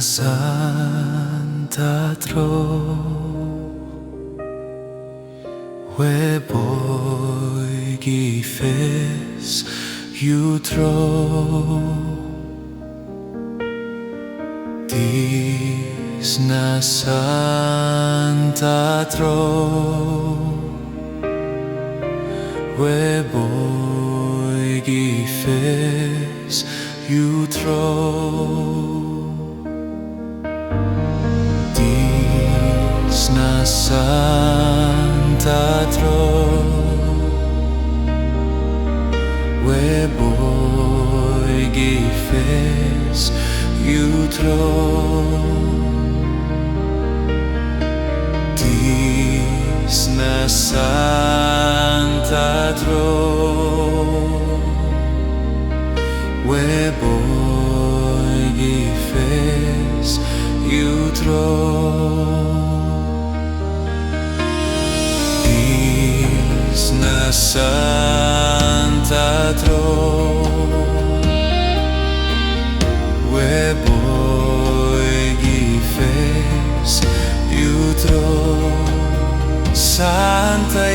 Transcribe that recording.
Santa tro we boy gifes you tro dis na Santa tro we boy gifes you tro na Santa tro we boy gifes you tro dis na Santa tro we boy gifes you tro na Santa tro we boy gifes you tro Santa